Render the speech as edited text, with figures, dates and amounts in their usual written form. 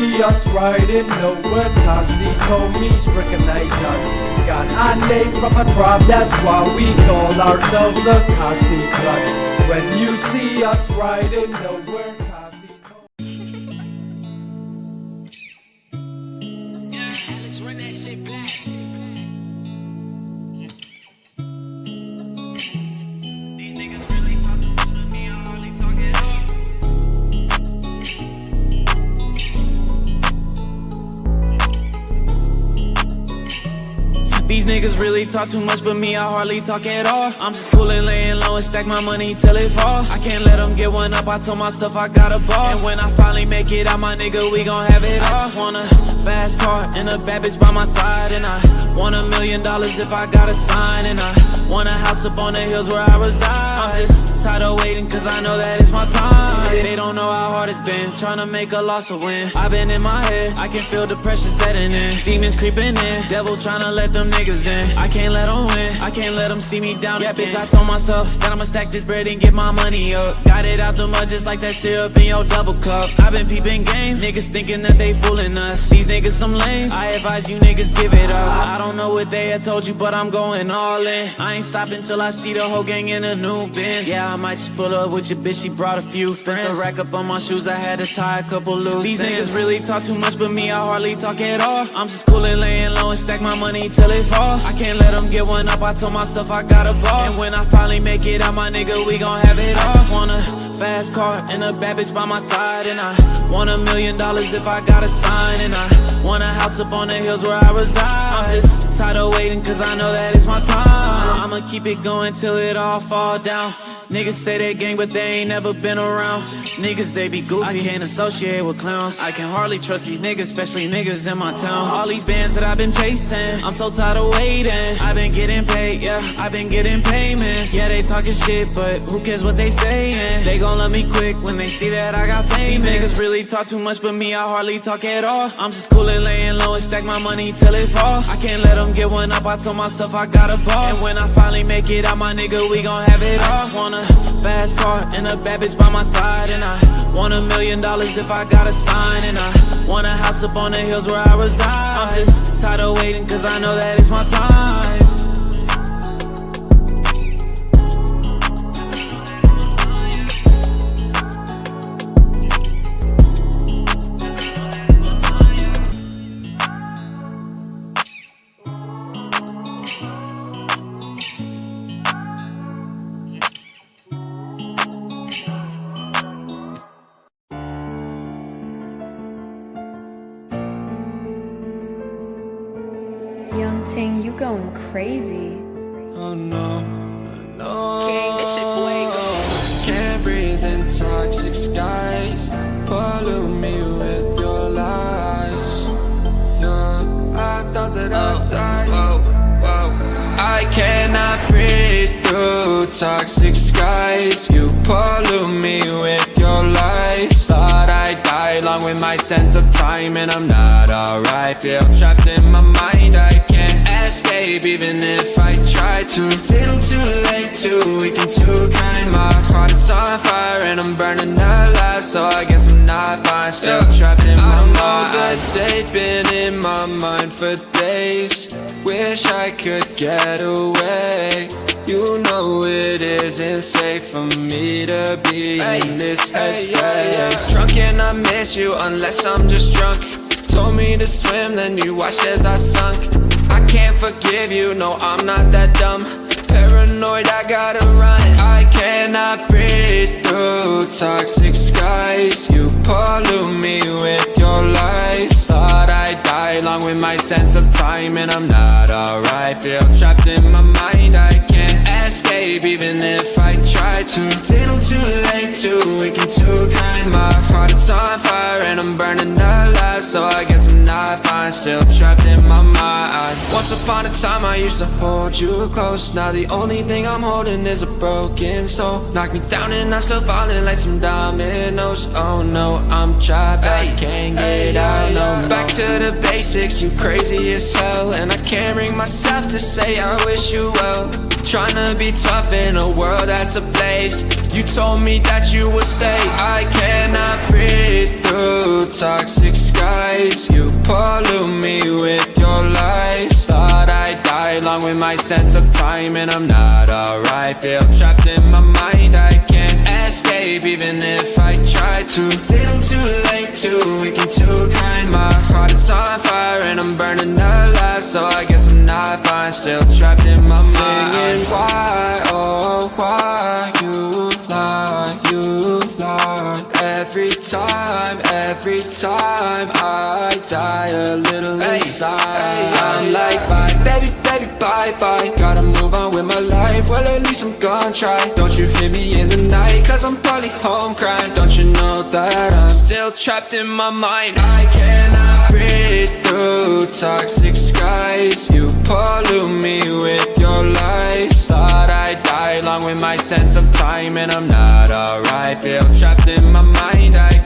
see us riding nowhere, Khasi's homies recognize us. Got a name from a tribe, that's why we call ourselves the Khasi Bloods. When you see us riding nowhere, Khasi's homies. Yeah, Alex, run that shit back. These niggas really talk too much with me, I hardly talk at all. These niggas really talk too much, but me, I hardly talk at all. I'm just cool and laying low and stack my money till it fall. I can't let them get one up, I told myself I got a ball. And when I finally make it out, my nigga, we gon' have it all. I just want a fast car and a bad bitch by my side. And I want $1 million if I got a sign. And I want a house up on the hills where I reside. I'm just tired of waiting, cause I know that it's my time. They don't know how hard it's been, tryna make a loss or win. I've been in my head, I can feel the pressure setting in. Demons creeping in, devil tryna let them niggas in. I can't let them win, I can't let them see me down again. Bitch, I told myself that I'ma stack this bread and get my money up. Got it out the mud just like that syrup in your double cup. I've been peeping game, niggas thinking that they fooling us. These niggas some lames, I advise you niggas give it up. I don't know what they had told you, but I'm going all in. I ain't stopping till I see the whole gang in a new Benz. Yeah, I might just pull up with your bitch, she brought a few friends. Spent a rack up on my shoes, I had to tie a couple loose ends. These niggas really talk too much, but me, I hardly talk at all. I'm just cool and laying low and stack my money till it fall. I can't let them get one up, I told myself I got a ball. And when I finally make it out, my nigga, we gon' have it all. I just want a fast car and a bad bitch by my side. And I want $1 million if I got a sign. And I want a house up on the hills where I reside. I'm just tired of waiting, cause I know that it's my time. I'ma keep it going till it all fall down. Niggas say they gang, but they ain't never been around. Niggas, they be goofy, I can't associate with clowns. I can hardly trust these niggas, especially niggas in my town. All these bands that I've been chasing, I'm so tired of waiting. I've been getting paid, yeah, I've been getting payments. Yeah, they talking shit, but who cares what they saying? They gon' love me quick when they see that I got famous. These niggas really talk too much, but me, I hardly talk at all. I'm just cool and laying low and stack my money till it fall. I can't let them get one up, I told myself I got a ball. And when I finally make it out, my nigga, we gon' have it all. I just want a fast car and a bad bitch by my side. And I want $1 million if I got a sign. And I want a house up on the hills where I reside. I'm just tired of waiting, cause I know that it's my time. Young Ting, you going crazy. Oh no, no. King, this shit fuego. Can't breathe in toxic skies. Pollute me with your lies. Yeah, I thought that I'd die. I cannot breathe through toxic skies. You pollute me with your lies. Thought I'd die along with my sense of time, and I'm not alright. Feel trapped in my mind, I can't escape even if I try to. Little too late, too weak and too kind. My heart is on fire and I'm burning alive, so I guess I'm not fine. Still trapped in my mind. I know they've been in my mind for days. Wish I could get away. You know it isn't safe for me to be in this headspace. Drunk and I miss you unless I'm just drunk. Told me to swim, then you watched as I sunk. I can't forgive you, no, I'm not that dumb. Paranoid, I gotta run. I cannot breathe through toxic skies. You pollute me with your lies. Thought I'd die along with my sense of time, and I'm not alright. Feel trapped in my mind, I can't escape even if I try to. Little too late, too weak and too kind. My heart is on fire and I'm burning alive, so I guess I'm not fine. Still trapped in my mind. Once upon a time I used to hold you close. Now the only thing I'm holding is a broken soul. Knock me down and I'm still falling like some dominoes. Oh no, I'm trapped, I can't get out, no. Back to the basics, you crazy as hell. And I can't bring myself to say I wish you well. Tryna be tough in a world that's a place. You told me that you will stay. I cannot breathe through toxic skies. You pollute me with your lies. Thought I'd die along with my sense of time, and I'm not alright. Feel trapped in my mind, I can't escape even if I try to. Little too late, too weak and too kind. My heart is on fire and I'm burning alive, so I guess I'm not fine. Still trapped in my mind. Singing why, oh why you lie, you lie. Every time I die a little inside. I'm like bye, baby, baby, bye, bye. Gotta move on with my life, well at least I'm gonna try. Don't you hear me in the night, cause I'm probably home crying. Don't you know that I'm still trapped in my mind. I cannot breathe through toxic skies. You pollute me with your lies. Thought I'd die along with my sense of time, and I'm not alright. Feel trapped in my mind, I